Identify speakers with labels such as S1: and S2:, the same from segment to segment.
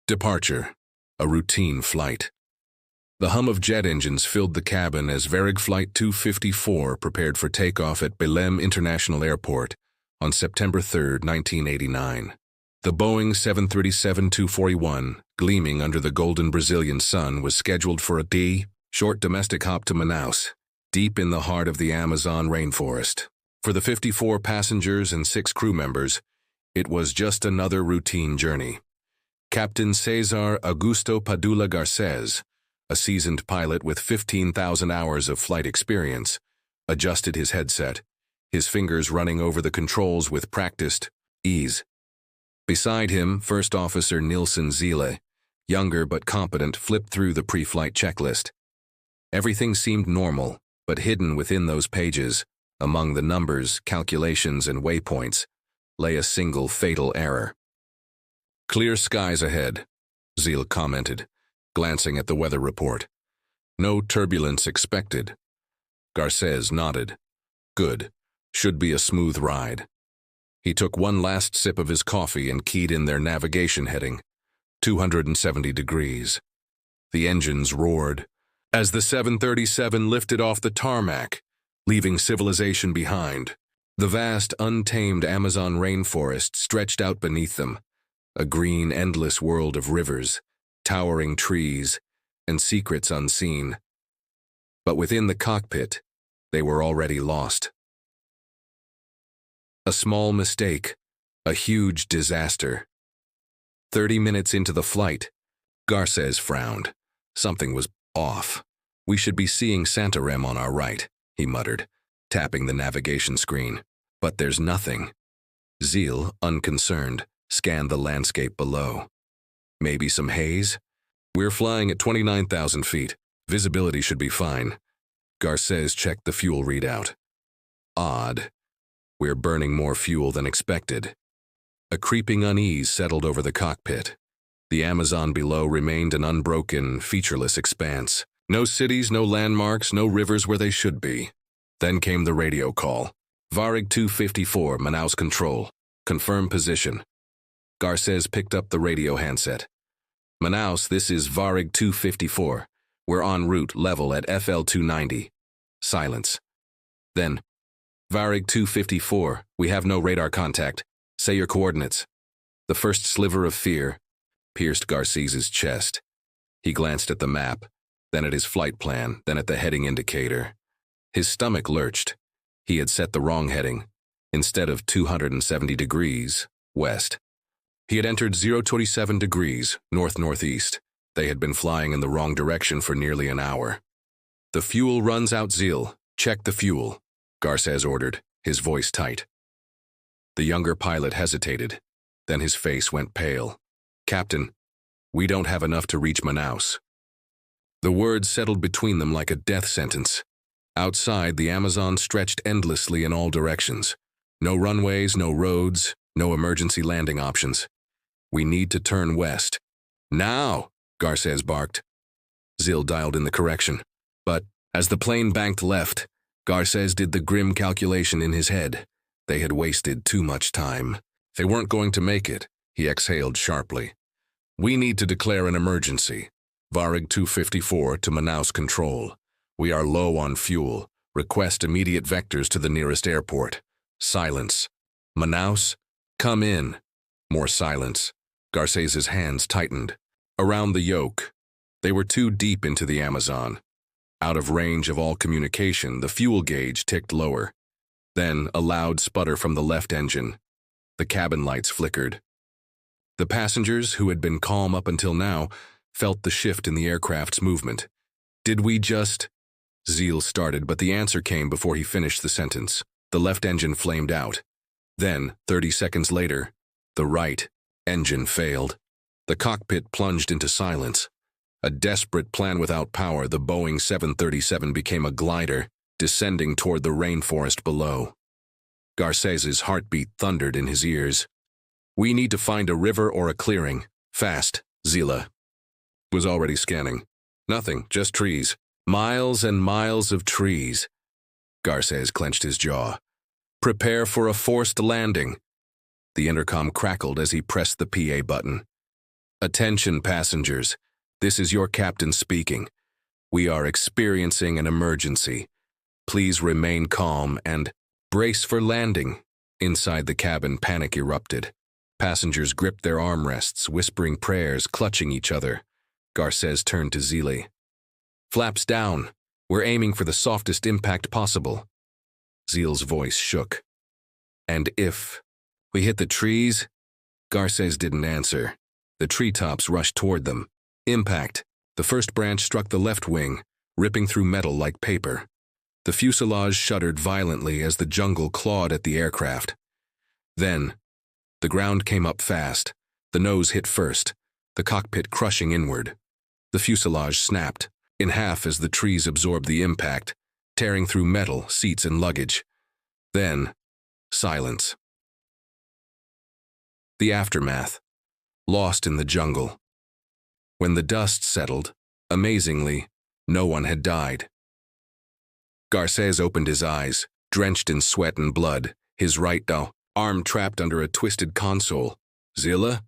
S1: Departure. A routine flight. The hum of jet engines filled the cabin as Varig Flight 254 prepared for takeoff at Belém International Airport on September 3, 1989. The Boeing 737-241, gleaming under the golden Brazilian sun, was scheduled for a short domestic hop to Manaus, deep in the heart of the Amazon rainforest. For the 54 passengers and 6 crew members, it was just another routine journey. Captain Cesar Augusto Padula Garcés, a seasoned pilot with 15,000 hours of flight experience, adjusted his headset, his fingers running over the controls with practiced ease. Beside him, First Officer Nilsson Zile, younger but competent, flipped through the pre-flight checklist. Everything seemed normal, but hidden within those pages, among the numbers, calculations, and waypoints, lay a single fatal error. "Clear skies ahead," Zile commented, glancing at the weather report. "No turbulence expected." Garcés nodded. "Good. Should be a smooth ride." He took one last sip of his coffee and keyed in their navigation heading, 270 degrees. The engines roared as the 737 lifted off the tarmac, leaving civilization behind. The vast, untamed Amazon rainforest stretched out beneath them, a green, endless world of rivers, towering trees, and secrets unseen. But within the cockpit, they were already lost. A small mistake, a huge disaster. 30 minutes into the flight, Garcés frowned. Something was off. "We should be seeing Santarém on our right," he muttered, tapping the navigation screen. "But there's nothing." Zile, unconcerned, scanned the landscape below. "Maybe some haze? We're flying at 29,000 feet. Visibility should be fine." Garcés checked the fuel readout. "Odd. We're burning more fuel than expected." A creeping unease settled over the cockpit. The Amazon below remained an unbroken, featureless expanse. No cities, no landmarks, no rivers where they should be. Then came the radio call. "Varig 254, Manaus Control. Confirm position." Garcés picked up the radio handset. "Manaus, this is Varig 254. We're en route, level at FL 290. Silence. Then, "Varig 254, we have no radar contact. Say your coordinates." The first sliver of fear pierced Garcés's chest. He glanced at the map, then at his flight plan, then at the heading indicator. His stomach lurched. He had set the wrong heading. Instead of 270 degrees, west. He had entered 027 degrees, north-northeast. They had been flying in the wrong direction for nearly an hour. "The fuel runs out, Zile. Check the fuel," Garcés ordered, his voice tight. The younger pilot hesitated. Then his face went pale. "Captain, we don't have enough to reach Manaus." The words settled between them like a death sentence. Outside, the Amazon stretched endlessly in all directions. No runways, no roads, no emergency landing options. "We need to turn west." "Now!" Garcés barked. Zile dialed in the correction. But, as the plane banked left, Garcés did the grim calculation in his head. They had wasted too much time. They weren't going to make it, he exhaled sharply. "We need to declare an emergency. Varig 254 to Manaus Control. We are low on fuel. Request immediate vectors to the nearest airport." Silence. "Manaus? Come in." More silence. Garcés's hands tightened. Around the yoke. They were too deep into the Amazon. Out of range of all communication, the fuel gauge ticked lower. Then a loud sputter from the left engine. The cabin lights flickered. The passengers, who had been calm up until now, felt the shift in the aircraft's movement. "Did we just—" Zile started, but the answer came before he finished the sentence. The left engine flamed out. Then, 30 seconds later, the right engine failed. The cockpit plunged into silence. A desperate plan without power, the Boeing 737 became a glider, descending toward the rainforest below. Garcés's heartbeat thundered in his ears. "We need to find a river or a clearing. Fast," Zile was already scanning. "Nothing, just trees. Miles and miles of trees." Garcés clenched his jaw. "Prepare for a forced landing." The intercom crackled as he pressed the PA button. Attention passengers, this is your captain speaking. We are experiencing an emergency. Please remain calm and brace for landing. Inside the cabin, panic erupted. Passengers gripped their armrests, whispering prayers, clutching each other. Garces turned to Zili. Flaps down. We're aiming for the softest impact possible. Zil's voice shook. And if we hit the trees? Garces didn't answer. The treetops rushed toward them. Impact. The first branch struck the left wing, ripping through metal like paper. The fuselage shuddered violently as the jungle clawed at the aircraft. Then, the ground came up fast. The nose hit first, the cockpit crushing inward. The fuselage snapped in half as the trees absorbed the impact, tearing through metal, seats, and luggage. Then, silence. The aftermath. Lost in the jungle. When the dust settled, amazingly, no one had died. Garces opened his eyes, drenched in sweat and blood, his right arm trapped under a twisted console. Zilla?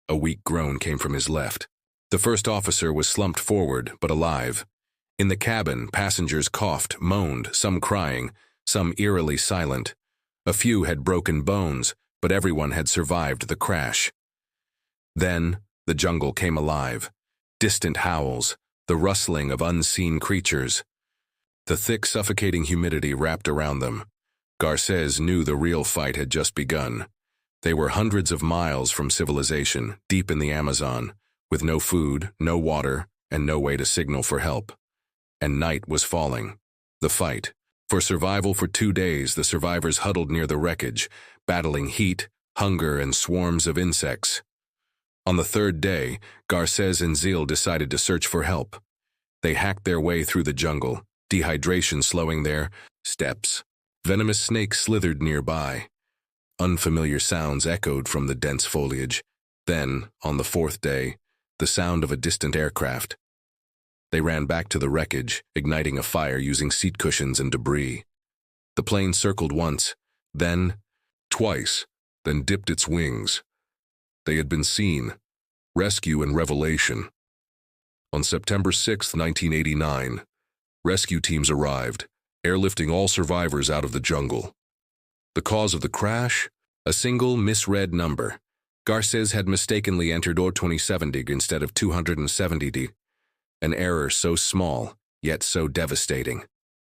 S1: A weak groan came from his left. The first officer was slumped forward, but alive. In the cabin, passengers coughed, moaned, some crying, some eerily silent. A few had broken bones, but everyone had survived the crash. Then, the jungle came alive. Distant howls, the rustling of unseen creatures. The thick, suffocating humidity wrapped around them. Garces knew the real fight had just begun. They were hundreds of miles from civilization, deep in the Amazon, with no food, no water, and no way to signal for help. And night was falling. The fight. For survival for 2 days, the survivors huddled near the wreckage, battling heat, hunger, and swarms of insects. On the 3rd day, Garces and Zil decided to search for help. They hacked their way through the jungle, dehydration slowing their steps. Venomous snakes slithered nearby. Unfamiliar sounds echoed from the dense foliage. Then, on the 4th day, the sound of a distant aircraft. They ran back to the wreckage, igniting a fire using seat cushions and debris. The plane circled once, then twice, then dipped its wings. They had been seen. Rescue and revelation. On September 6, 1989, rescue teams arrived, airlifting all survivors out of the jungle. The cause of the crash? A single misread number. Garces had mistakenly entered 270 instead of 270. An error so small, yet so devastating.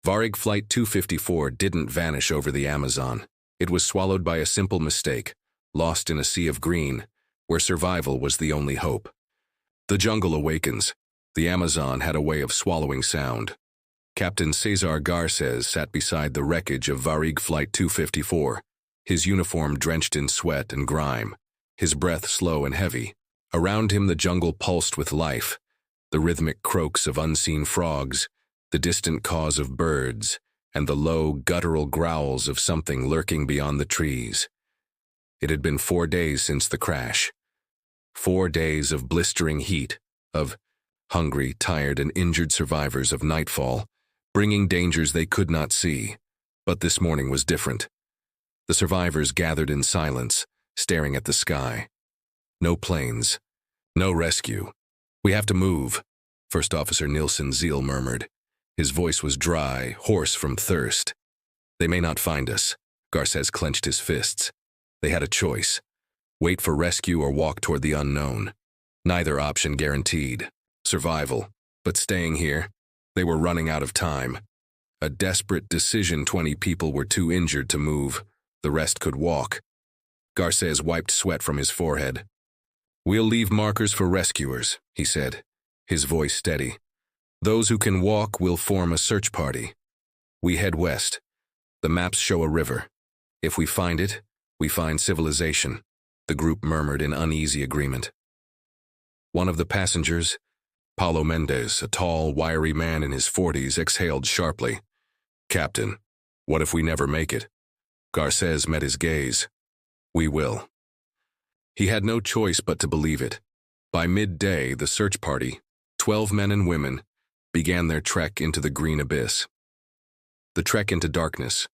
S1: Varig Flight 254 didn't vanish over the Amazon. It was swallowed by a simple mistake, lost in a sea of green, where survival was the only hope. The jungle awakens. The Amazon had a way of swallowing sound. Captain Cesar Garces sat beside the wreckage of Varig Flight 254, his uniform drenched in sweat and grime, his breath slow and heavy. Around him the jungle pulsed with life, the rhythmic croaks of unseen frogs, the distant caws of birds, and the low, guttural growls of something lurking beyond the trees. It had been 4 days since the crash. 4 days of blistering heat, of hungry, tired, and injured survivors of nightfall, bringing dangers they could not see. But this morning was different. The survivors gathered in silence, staring at the sky. No planes. No rescue. We have to move, First Officer Nilsen Zil murmured. His voice was dry, hoarse from thirst. They may not find us. Garces clenched his fists. They had a choice. Wait for rescue or walk toward the unknown. Neither option guaranteed survival, but staying here, they were running out of time. A desperate decision. 20 people were too injured to move. The rest could walk. Garces wiped sweat from his forehead. We'll leave markers for rescuers, he said, his voice steady. Those who can walk will form a search party. We head west. The maps show a river. If we find it, we find civilization, the group murmured in uneasy agreement. One of the passengers, Paulo Mendez, a tall, wiry man in his 40s, exhaled sharply. Captain, what if we never make it? Garces met his gaze. We will. He had no choice but to believe it. By midday, the search party, 12 men and women, began their trek into the green abyss. The trek into darkness.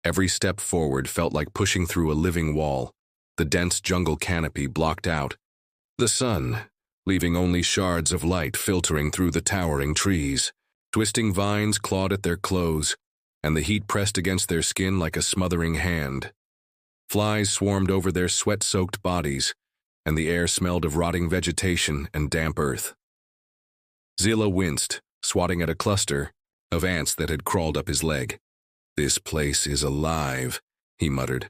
S1: Every step forward felt like pushing through a living wall. The dense jungle canopy blocked out. The sun, leaving only shards of light filtering through the towering trees. Twisting vines clawed at their clothes, and the heat pressed against their skin like a smothering hand. Flies swarmed over their sweat-soaked bodies, and the air smelled of rotting vegetation and damp earth. Zila winced, swatting at a cluster of ants that had crawled up his leg. "This place is alive," he muttered.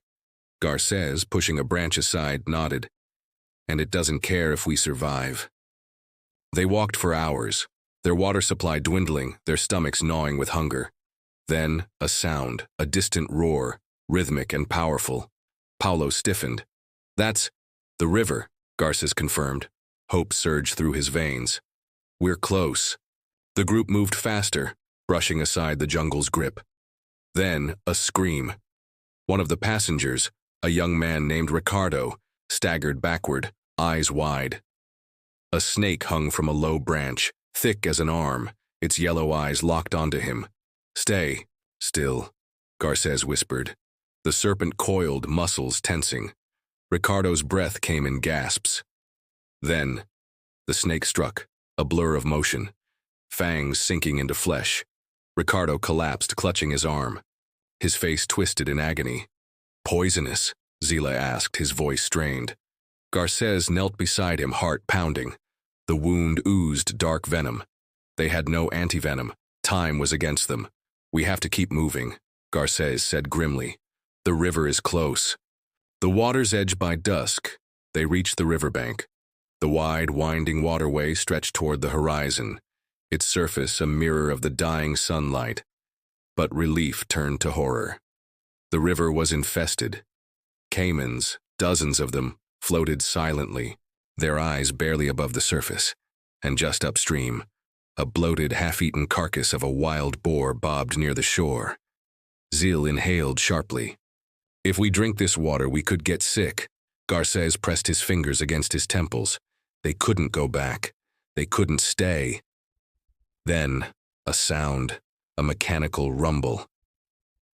S1: Garces, pushing a branch aside, nodded. "And it doesn't care if we survive." They walked for hours, their water supply dwindling, their stomachs gnawing with hunger. Then, a sound, a distant roar, rhythmic and powerful. Paulo stiffened. "That's the river," Garces confirmed. Hope surged through his veins. "We're close." The group moved faster, brushing aside the jungle's grip. Then, a scream. One of the passengers, a young man named Ricardo, staggered backward, eyes wide. A snake hung from a low branch, thick as an arm, its yellow eyes locked onto him. "Stay still," Garces whispered. The serpent coiled, muscles tensing. Ricardo's breath came in gasps. Then, the snake struck, a blur of motion, fangs sinking into flesh. Ricardo collapsed, clutching his arm. His face twisted in agony. "Poisonous?" Zila asked, his voice strained. Garces knelt beside him, heart pounding. The wound oozed dark venom. They had no antivenom. Time was against them. "We have to keep moving," Garces said grimly. "The river is close." The water's edge by dusk, they reached the riverbank. The wide, winding waterway stretched toward the horizon, its surface a mirror of the dying sunlight. But relief turned to horror. The river was infested. Caimans, dozens of them, floated silently, their eyes barely above the surface. And just upstream, a bloated, half-eaten carcass of a wild boar bobbed near the shore. Zil inhaled sharply. "If we drink this water, we could get sick." Garces pressed his fingers against his temples. They couldn't go back. They couldn't stay. Then, a sound, a mechanical rumble.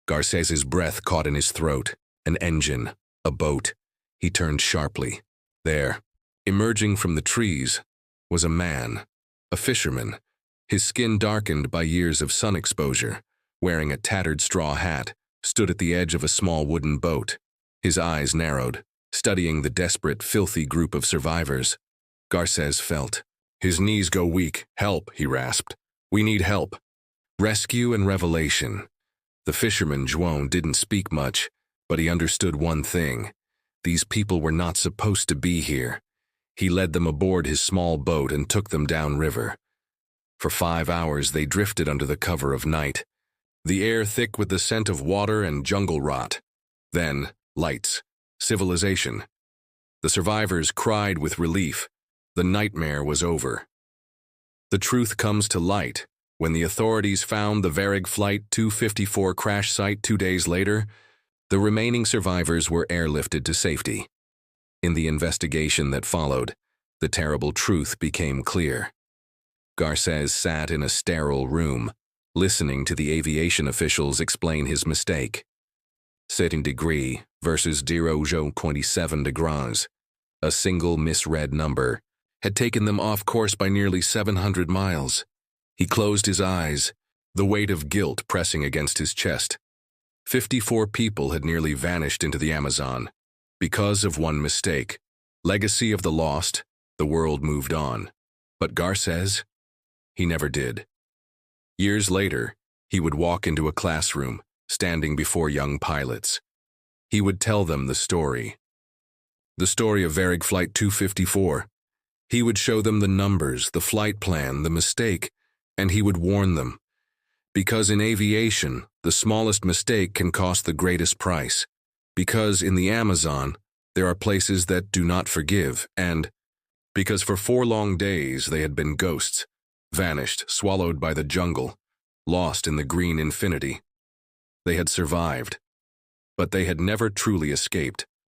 S1: Garces's breath caught in his throat. An engine, a boat. He turned sharply. There, emerging from the trees, was a man, a fisherman, his skin darkened by years of sun exposure, wearing a tattered straw hat, stood at the edge of a small wooden boat. His eyes narrowed, studying the desperate, filthy group of survivors. Garces felt. "His knees go weak. Help," he rasped. "We need help." Rescue and revelation. The fisherman, João, didn't speak much, but he understood one thing. These people were not supposed to be here. He led them aboard his small boat and took them downriver. For 5 hours they drifted under the cover of night, the air thick with the scent of water and jungle rot. Then, lights. Civilization. The survivors cried with relief. The nightmare was over. The truth comes to light. When the authorities found the Varig Flight 254 crash site 2 days later, the remaining survivors were airlifted to safety. In the investigation that followed, the terrible truth became clear. Garces sat in a sterile room, listening to the aviation officials explain his mistake. 7 degree versus 0.27 degrees. A single misread number had taken them off course by nearly 700 miles. He closed his eyes, the weight of guilt pressing against his chest. 54 people had nearly vanished into the Amazon. Because of one mistake. Legacy of the lost, the world moved on. But Garces? He never did. Years later, he would walk into a classroom, standing before young pilots. He would tell them the story. The story of Varig Flight 254. He would show them the numbers, the flight plan, the mistake, and he would warn them. Because in aviation, the smallest mistake can cost the greatest price. Because in the Amazon, there are places that do not forgive, and because for 4 long days they had been ghosts, vanished, swallowed by the jungle, lost in the green infinity. They had survived, but they had never truly escaped.